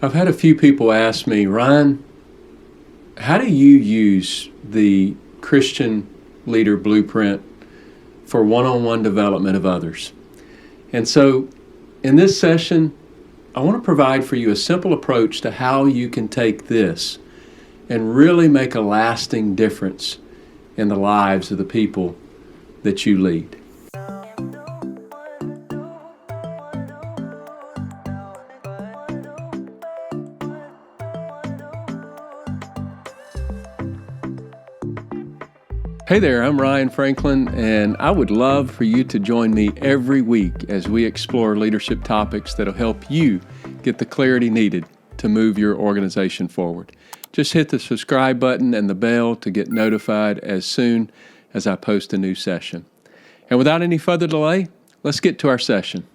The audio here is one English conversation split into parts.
I've had a few people ask me, Ryan, how do you use the Christian Leader Blueprint for one-on-one development of others? And so in this session, I want to provide for you a simple approach to how you can take this and really make a lasting difference in the lives of the people that you lead. Hey there, I'm Ryan Franklin, and I would love for you to join me every week as we explore leadership topics that'll help you get the clarity needed to move your organization forward. Just hit the subscribe button and the bell to get notified as soon as I post a new session. And without any further delay, let's get to our session.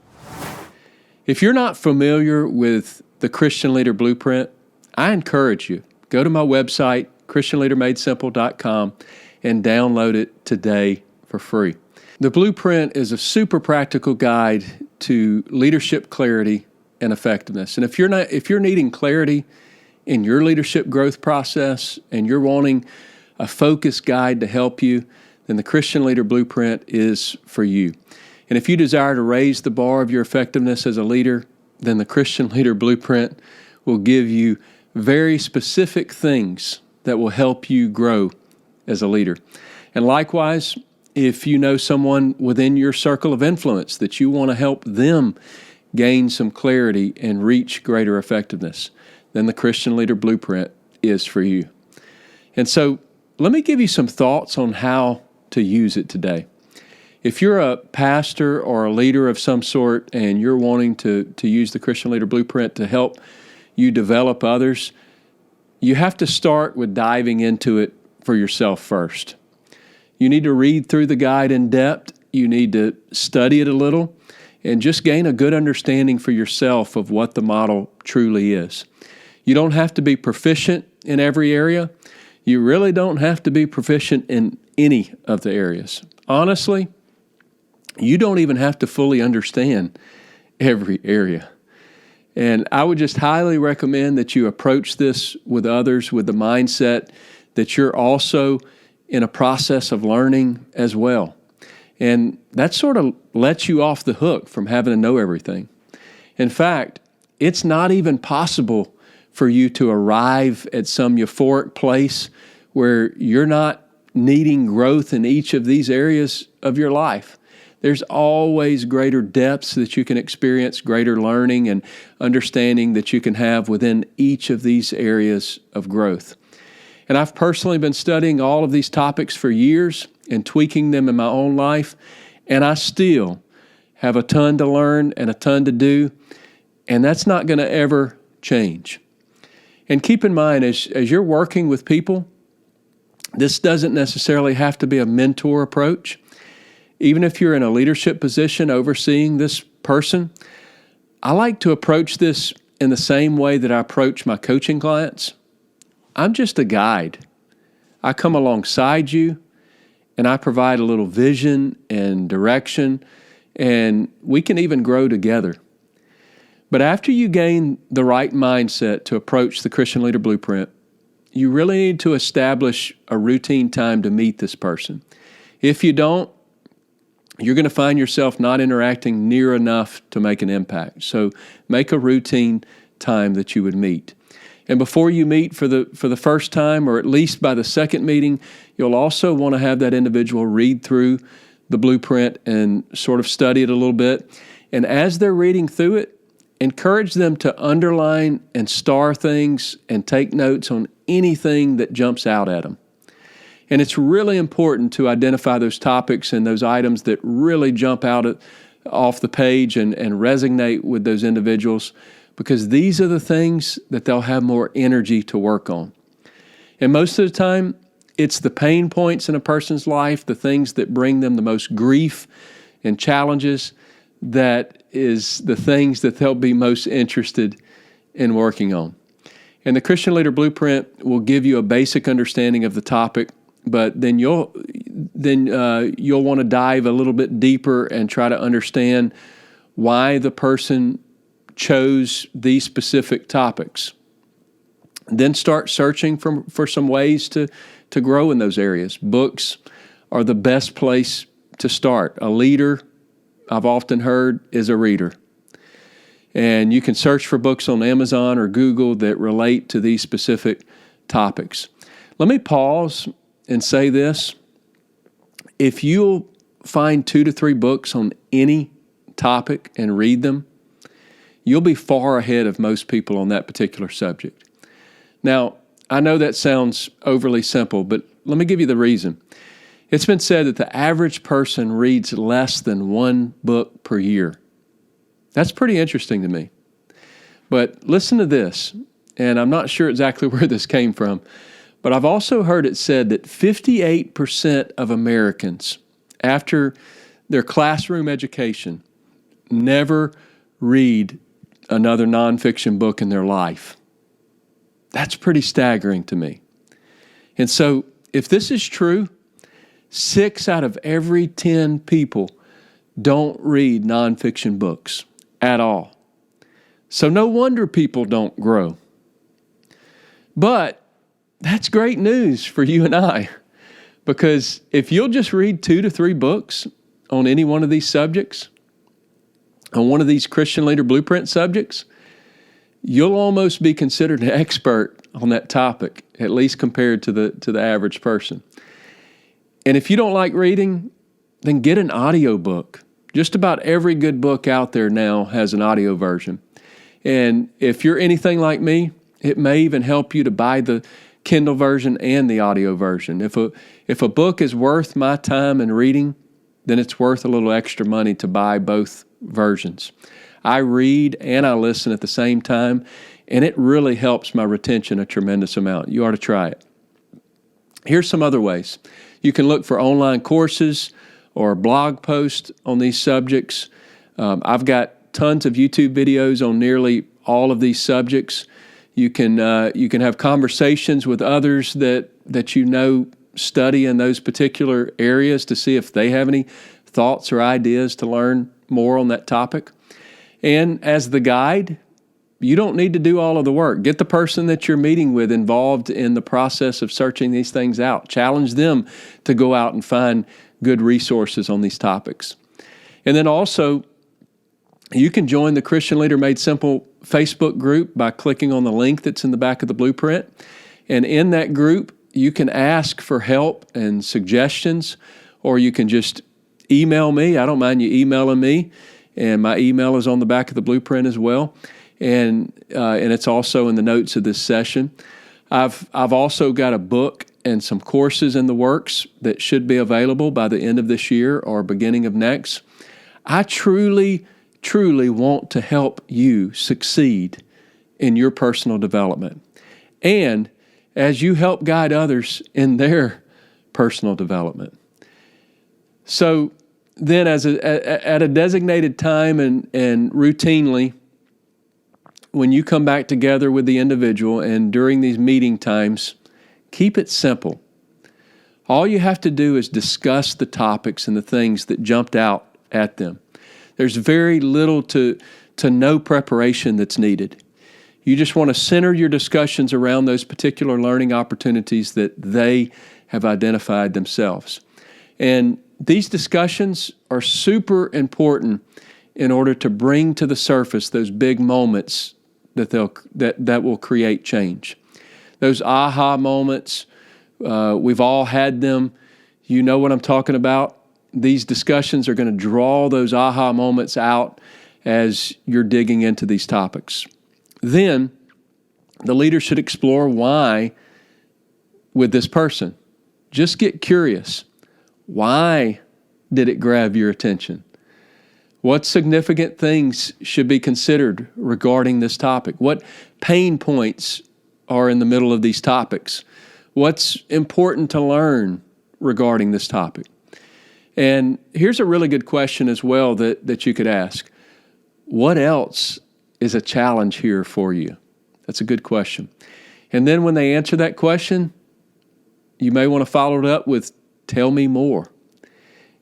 If you're not familiar with the Christian Leader Blueprint, I encourage you, go to my website, christianleadermadesimple.com, and download it today for free. The Blueprint is a super practical guide to leadership clarity and effectiveness. And if you're needing clarity in your leadership growth process and you're wanting a focused guide to help you, then the Christian Leader Blueprint is for you. And if you desire to raise the bar of your effectiveness as a leader, then the Christian Leader Blueprint will give you very specific things that will help you grow as a leader. And likewise, if you know someone within your circle of influence that you want to help them gain some clarity and reach greater effectiveness, then the Christian Leader Blueprint is for you. And so let me give you some thoughts on how to use it today. If you're a pastor or a leader of some sort and you're wanting to use the Christian Leader Blueprint to help you develop others, you have to start with diving into it for yourself first. You need to read through the guide in depth. You need to study it a little and just gain a good understanding for yourself of what the model truly is. You don't have to be proficient in every area. You really don't have to be proficient in any of the areas. Honestly, you don't even have to fully understand every area. And I would just highly recommend that you approach this with others with the mindset that you're also in a process of learning as well. And that sort of lets you off the hook from having to know everything. In fact, it's not even possible for you to arrive at some euphoric place where you're not needing growth in each of these areas of your life. There's always greater depths that you can experience, greater learning and understanding that you can have within each of these areas of growth. And I've personally been studying all of these topics for years and tweaking them in my own life, and I still have a ton to learn and a ton to do, and that's not going to ever change. And keep in mind, as you're working with people, this doesn't necessarily have to be a mentor approach. Even if you're in a leadership position overseeing this person, I like to approach this in the same way that I approach my coaching clients. I'm just a guide. I come alongside you and I provide a little vision and direction, and we can even grow together. But after you gain the right mindset to approach the Christian Leader Blueprint, you really need to establish a routine time to meet this person. If you don't, you're going to find yourself not interacting near enough to make an impact. So make a routine time that you would meet. And before you meet for the first time, or at least by the second meeting, you'll also want to have that individual read through the blueprint and sort of study it a little bit. And as they're reading through it, encourage them to underline and star things and take notes on anything that jumps out at them. And it's really important to identify those topics and those items that really jump out off the page and resonate with those individuals, because these are the things that they'll have more energy to work on. And most of the time, it's the pain points in a person's life, the things that bring them the most grief and challenges, that is the things that they'll be most interested in working on. And the Christian Leader Blueprint will give you a basic understanding of the topic, but then you'll want to dive a little bit deeper and try to understand why the person chose these specific topics. Then start searching for some ways to grow in those areas. Books are the best place to start. A leader, I've often heard, is a reader. And you can search for books on Amazon or Google that relate to these specific topics. Let me pause and say this. If you'll find 2 to 3 books on any topic and read them, you'll be far ahead of most people on that particular subject. Now, I know that sounds overly simple, but let me give you the reason. It's been said that the average person reads less than 1 book per year. That's pretty interesting to me. But listen to this, and I'm not sure exactly where this came from, but I've also heard it said that 58% of Americans, after their classroom education, never read another nonfiction book in their life. That's pretty staggering to me. And so, if this is true, 6 out of every 10 people don't read nonfiction books at all. So no wonder people don't grow. But that's great news for you and I, because if you'll just read 2 to 3 books on any one of these subjects, on one of these Christian Leader Blueprint subjects, you'll almost be considered an expert on that topic, at least compared to the average person. And if you don't like reading, then get an audio book. Just about every good book out there now has an audio version. And if you're anything like me, it may even help you to buy the Kindle version and the audio version. If a book is worth my time in reading, then it's worth a little extra money to buy both versions. I read and I listen at the same time, and it really helps my retention a tremendous amount. You ought to try it. Here's some other ways. You can look for online courses or blog posts on these subjects. I've got tons of YouTube videos on nearly all of these subjects. You can have conversations with others that you know study in those particular areas to see if they have any thoughts or ideas to learn more on that topic. And as the guide, you don't need to do all of the work. Get the person that you're meeting with involved in the process of searching these things out. Challenge them to go out and find good resources on these topics. And then also, you can join the Christian Leader Made Simple Facebook group by clicking on the link that's in the back of the blueprint. And in that group, you can ask for help and suggestions, or you can just email me. I don't mind you emailing me. And my email is on the back of the blueprint as well. And it's also in the notes of this session. I've also got a book and some courses in the works that should be available by the end of this year or beginning of next. I truly want to help you succeed in your personal development, and as you help guide others in their personal development. So then at a designated time and routinely, when you come back together with the individual and during these meeting times, keep it simple. All you have to do is discuss the topics and the things that jumped out at them. There's very little to no preparation that's needed. You just want to center your discussions around those particular learning opportunities that they have identified themselves. And these discussions are super important in order to bring to the surface those big moments that will create change. Those aha moments, we've all had them. You know what I'm talking about. These discussions are going to draw those aha moments out as you're digging into these topics. Then, the leader should explore why with this person. Just get curious. Why did it grab your attention? What significant things should be considered regarding this topic? What pain points are in the middle of these topics? What's important to learn regarding this topic? And here's a really good question as well that you could ask. What else is a challenge here for you? That's a good question. And then when they answer that question, you may want to follow it up with, tell me more.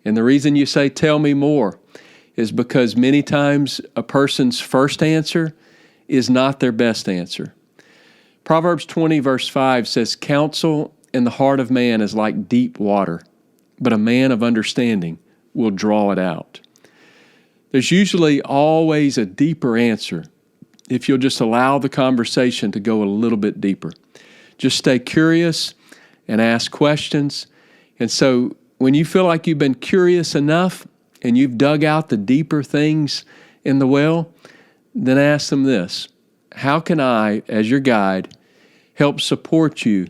And the reason you say, tell me more, is because many times a person's first answer is not their best answer. Proverbs 20 verse 5 says, "Counsel in the heart of man is like deep water, but a man of understanding will draw it out." There's usually always a deeper answer if you'll just allow the conversation to go a little bit deeper. Just stay curious and ask questions. And so when you feel like you've been curious enough and you've dug out the deeper things in the well, then ask them this: how can I, as your guide, help support you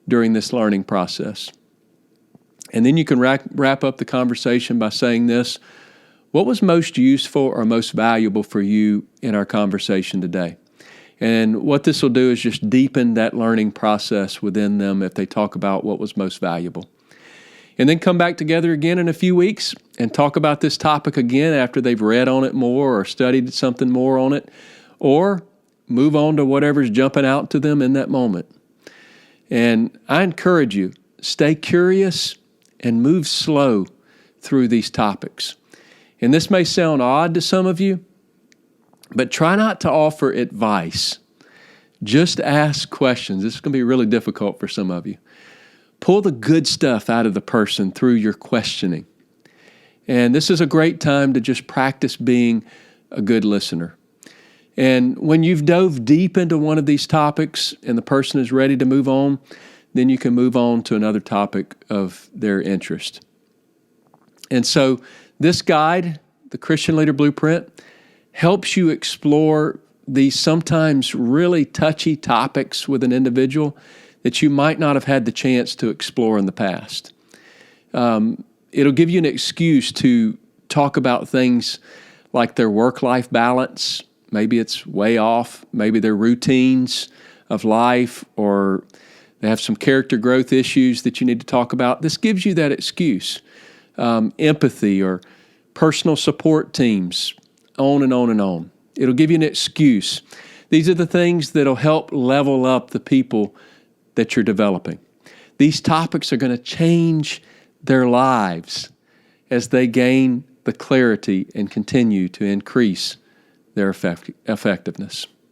during this learning process? And then you can wrap up the conversation by saying this: what was most useful or most valuable for you in our conversation today? And what this will do is just deepen that learning process within them if they talk about what was most valuable. And then come back together again in a few weeks and talk about this topic again after they've read on it more or studied something more on it, or move on to whatever's jumping out to them in that moment. And I encourage you, stay curious and move slow through these topics. And this may sound odd to some of you, but try not to offer advice. Just ask questions. This is going to be really difficult for some of you. Pull the good stuff out of the person through your questioning. And this is a great time to just practice being a good listener. And when you've dove deep into one of these topics and the person is ready to move on, then you can move on to another topic of their interest. And so this guide, the Christian Leader Blueprint, helps you explore these sometimes really touchy topics with an individual that you might not have had the chance to explore in the past. It'll give you an excuse to talk about things like their work-life balance. Maybe it's way off. Maybe their routines of life, or they have some character growth issues that you need to talk about. This gives you that excuse. Empathy or personal support teams, on and on and on. It'll give you an excuse. These are the things that'll help level up the people that you're developing. These topics are going to change their lives as they gain the clarity and continue to increase their effectiveness.